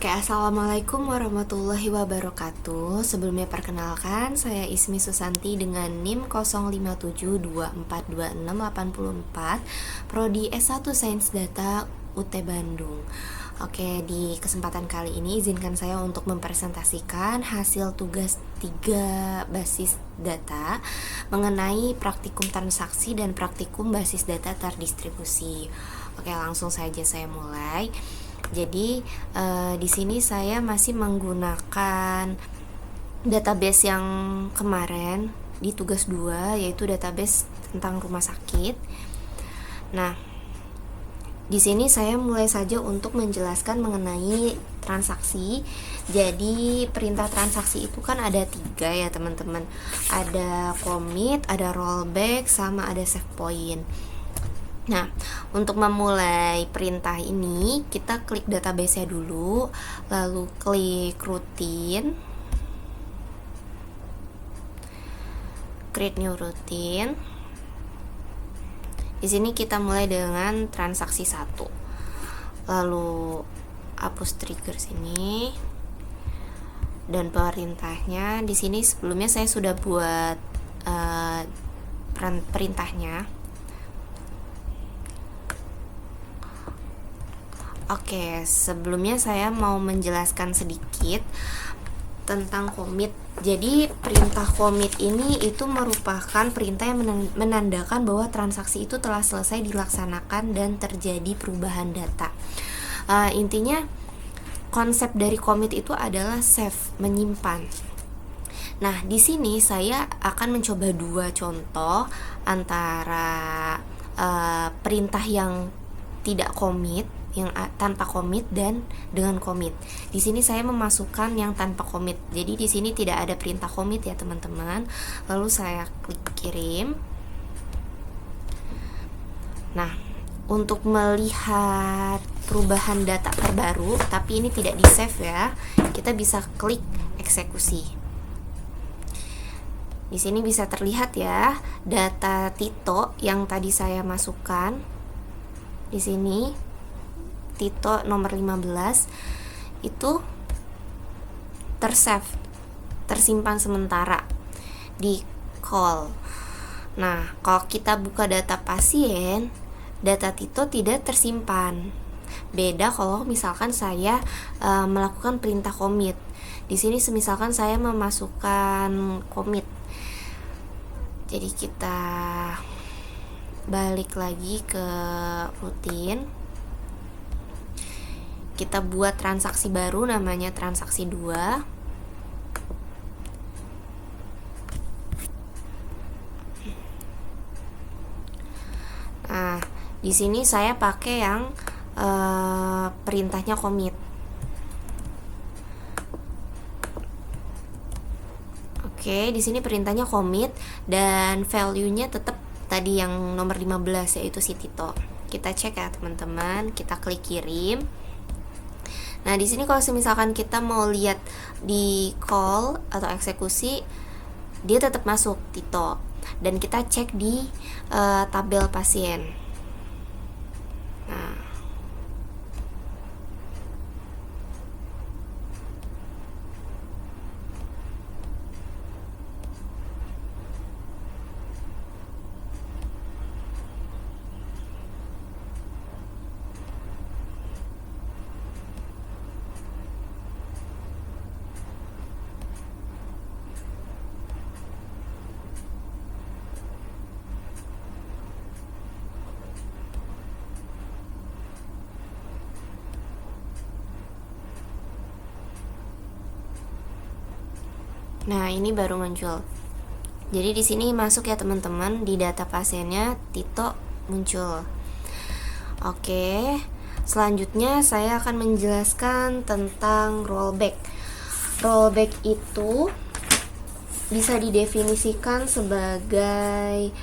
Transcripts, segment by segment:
Oke, assalamualaikum warahmatullahi wabarakatuh. Sebelumnya perkenalkan, saya Ismi Susanti dengan NIM 0572426844, Prodi S1 Sains Data UT Bandung. Oke, di kesempatan kali ini izinkan saya untuk mempresentasikan hasil tugas 3 basis data mengenai praktikum transaksi dan praktikum basis data terdistribusi. Oke, langsung saja saya mulai. Jadi di sini saya masih menggunakan database yang kemarin di tugas 2, yaitu database tentang rumah sakit. Nah, di sini saya mulai saja untuk menjelaskan mengenai transaksi. Jadi perintah transaksi itu kan ada 3 ya teman-teman. Ada commit, ada rollback, sama ada save point. Nah, untuk memulai perintah ini, kita klik database-nya dulu, lalu klik routine, create new routine. Di sini kita mulai dengan transaksi 1. Lalu hapus trigger sini. Dan perintahnya di sini sebelumnya saya sudah buat perintahnya. Oke, sebelumnya saya mau menjelaskan sedikit tentang commit. Jadi perintah commit ini itu merupakan perintah yang menandakan bahwa transaksi itu telah selesai dilaksanakan dan terjadi perubahan data. Intinya konsep dari commit itu adalah save, menyimpan. Nah, di sini saya akan mencoba 2 contoh antara perintah yang tidak commit, yang tanpa commit, dan dengan commit. Di sini saya memasukkan yang tanpa commit. Jadi di sini tidak ada perintah commit ya teman-teman. Lalu saya klik kirim. Nah, untuk melihat perubahan data terbaru, tapi ini tidak di save ya, kita bisa klik eksekusi. Di sini bisa terlihat ya data Tito yang tadi saya masukkan. Di sini Tito nomor 15 itu tersave, tersimpan sementara di call. Nah, kalau kita buka data pasien, data Tito tidak tersimpan. Beda kalau misalkan saya melakukan perintah commit. Di sini misalkan saya memasukkan commit. Jadi kita balik lagi ke routine. Kita buat transaksi baru namanya transaksi 2. Nah, di sini saya pakai yang perintahnya commit. Oke, di sini perintahnya commit dan value-nya tetap tadi yang nomor 15 yaitu si Tito. Kita cek ya teman-teman, kita klik kirim. Nah, di sini kalau misalkan kita mau lihat di call atau eksekusi, dia tetap masuk Tito. Dan kita cek di tabel pasien. Nah, Nah, ini baru muncul. Jadi di sini masuk ya teman-teman, di data pasiennya Tito muncul. Oke, selanjutnya saya akan menjelaskan tentang rollback. Rollback itu bisa didefinisikan sebagai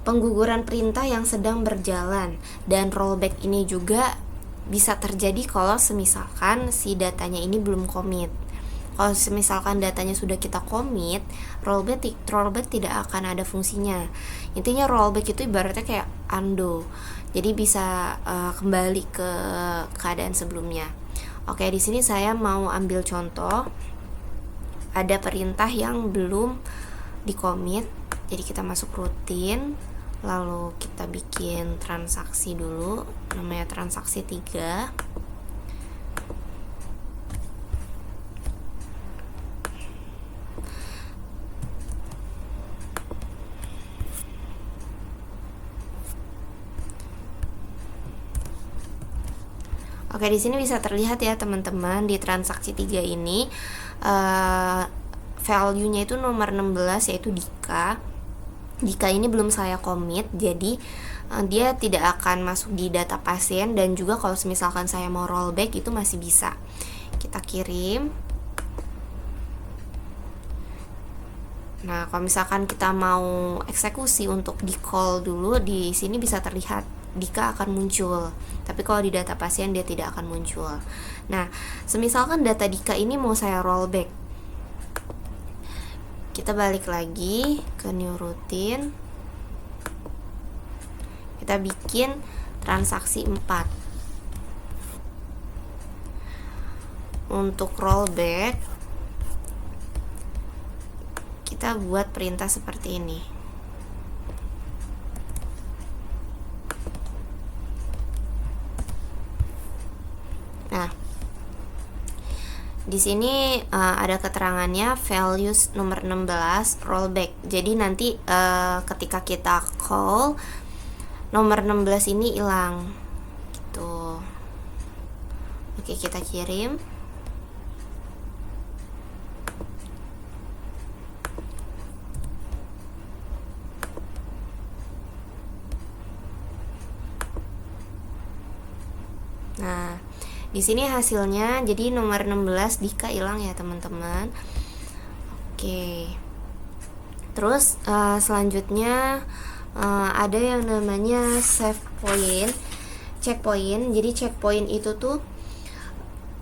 pengguguran perintah yang sedang berjalan, dan rollback ini juga bisa terjadi kalau semisalkan si datanya ini belum commit. Kalau misalkan datanya sudah kita commit, rollback tidak akan ada fungsinya. Intinya rollback itu ibaratnya kayak undo, jadi bisa kembali ke keadaan sebelumnya. Oke, di sini saya mau ambil contoh. Ada perintah yang belum dikomit, jadi kita masuk rutin, lalu kita bikin transaksi dulu, namanya transaksi 3. Oke, di sini bisa terlihat ya teman-teman, di transaksi 3 ini value-nya itu nomor 16, yaitu Dika. Dika ini belum saya commit, jadi dia tidak akan masuk di data pasien, dan juga kalau misalkan saya mau rollback itu masih bisa. Kita kirim. Nah, kalau misalkan kita mau eksekusi untuk di call dulu, di sini bisa terlihat Dika akan muncul, tapi kalau di data pasien dia tidak akan muncul. Nah, semisalkan data Dika ini mau saya rollback, kita balik lagi ke new routine, kita bikin transaksi 4. Untuk rollback kita buat perintah seperti ini. Nah, di sini ada keterangannya values nomor 16 rollback. Jadi nanti ketika kita call, nomor 16 ini hilang gitu. Oke, kita kirim. Nah, di sini hasilnya jadi nomor 16 Dika hilang ya teman-teman. Oke. Terus selanjutnya ada yang namanya save point, checkpoint. Jadi checkpoint itu tuh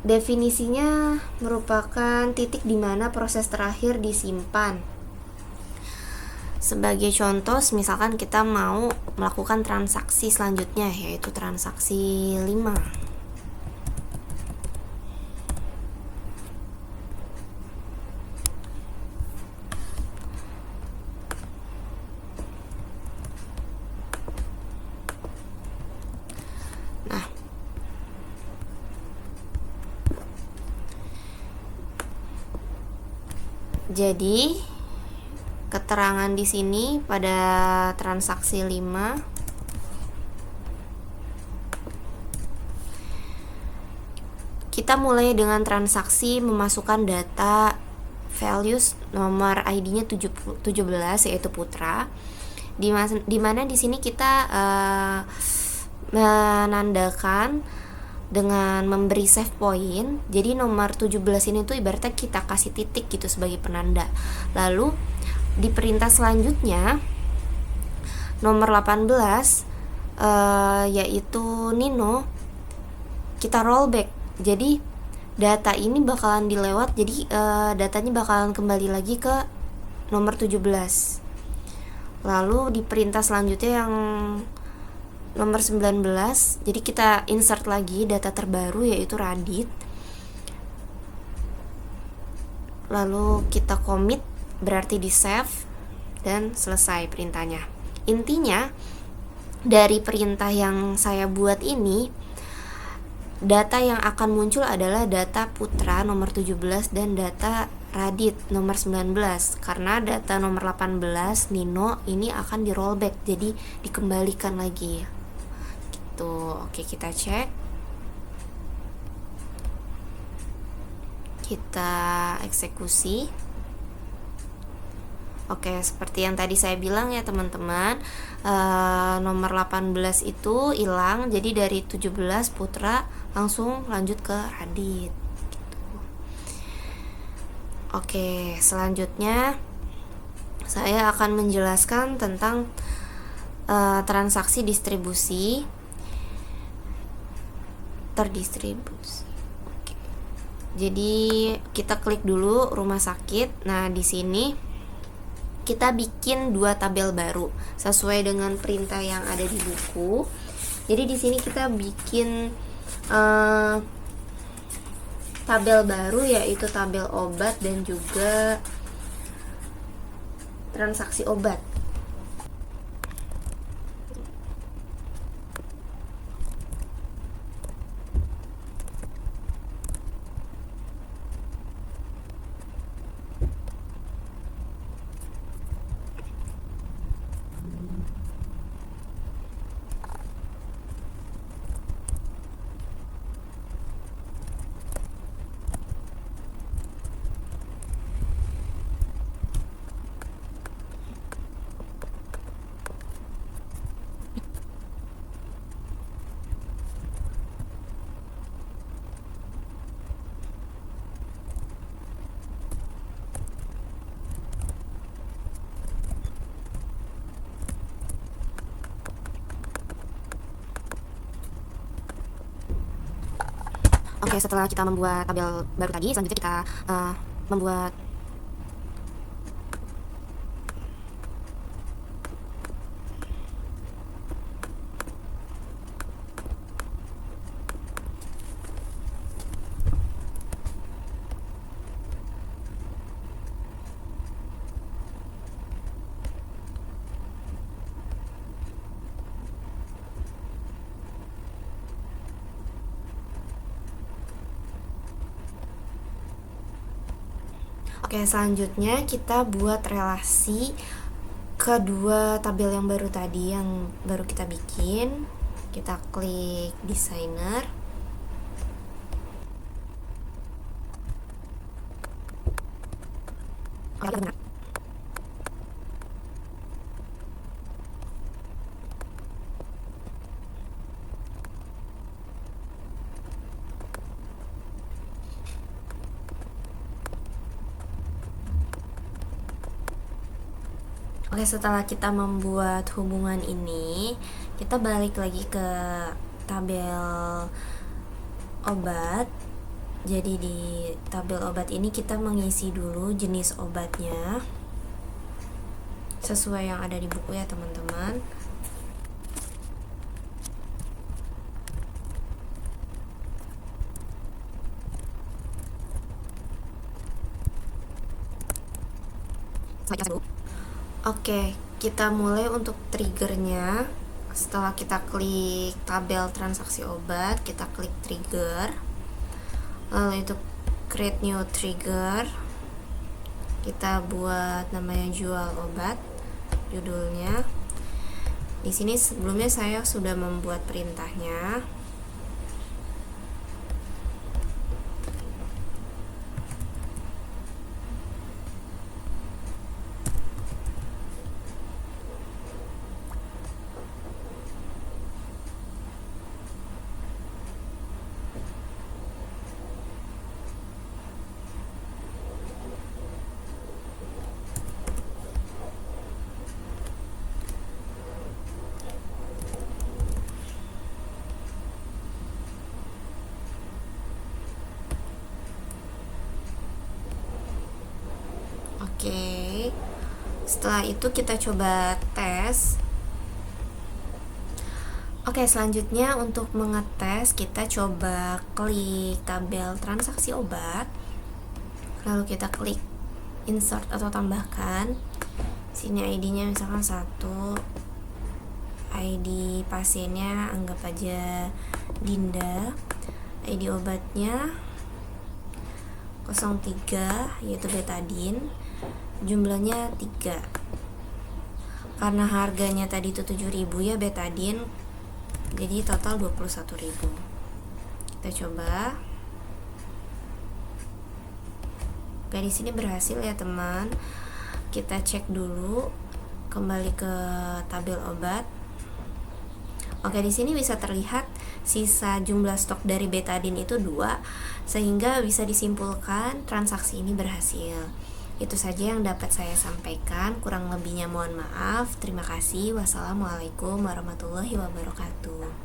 definisinya merupakan titik di mana proses terakhir disimpan. Sebagai contoh, misalkan kita mau melakukan transaksi selanjutnya, yaitu transaksi 5. Nah, jadi keterangan di sini pada transaksi 5 kita mulai dengan transaksi memasukkan data values nomor ID-nya 17 yaitu Putra, di mana di sini kita menandakan dengan memberi save point. Jadi nomor 17 ini tuh ibaratnya kita kasih titik gitu sebagai penanda. Lalu di perintah selanjutnya nomor 18 yaitu Nino, kita rollback. Jadi data ini bakalan dilewat, jadi datanya bakalan kembali lagi ke nomor 17. Lalu di perintah selanjutnya yang nomor 19, jadi kita insert lagi data terbaru yaitu Radit. Lalu kita commit, berarti di save dan selesai perintahnya. Intinya dari perintah yang saya buat ini, data yang akan muncul adalah data Putra nomor 17 dan data Radit nomor 19. Karena data nomor 18 Nino ini akan di rollback, jadi dikembalikan lagi gitu. Oke, kita cek, kita eksekusi. Oke, seperti yang tadi saya bilang ya teman-teman, nomor 18 itu hilang, jadi dari 17 Putra langsung lanjut ke Radit gitu. Oke, selanjutnya saya akan menjelaskan tentang transaksi distribusi terdistribusi. Oke. Jadi kita klik dulu rumah sakit. Nah, di sini kita bikin 2 tabel baru sesuai dengan perintah yang ada di buku. Jadi di sini kita bikin tabel baru, yaitu tabel obat dan juga transaksi obat. Oke, setelah kita membuat tabel baru tadi, selanjutnya kita membuat Oke, selanjutnya kita buat relasi kedua tabel yang baru tadi, yang baru kita bikin. Kita klik designer. Oke, setelah kita membuat hubungan ini, kita balik lagi ke tabel obat. Jadi di tabel obat ini kita mengisi dulu jenis obatnya sesuai yang ada di buku ya teman-teman. Oke, kita mulai untuk triggernya. Setelah kita klik tabel transaksi obat, kita klik trigger, lalu itu create new trigger. Kita buat namanya jual obat, judulnya. Di sini sebelumnya saya sudah membuat perintahnya. Oke, setelah itu kita coba tes. Oke, selanjutnya untuk mengetes kita coba klik tabel transaksi obat, lalu kita klik insert atau tambahkan. Sini ID-nya misalkan 1, ID pasiennya anggap aja Dinda, ID obatnya 03 yaitu betadine, jumlahnya 3. Karena harganya tadi itu 7.000 ya betadine, jadi total 21.000. Kita coba. Oke, di sini berhasil ya teman. Kita cek dulu, kembali ke tabel obat. Oke, di sini bisa terlihat sisa jumlah stok dari betadine itu 2, sehingga bisa disimpulkan transaksi ini berhasil. Itu saja yang dapat saya sampaikan, kurang lebihnya mohon maaf. Terima kasih. Wassalamualaikum warahmatullahi wabarakatuh.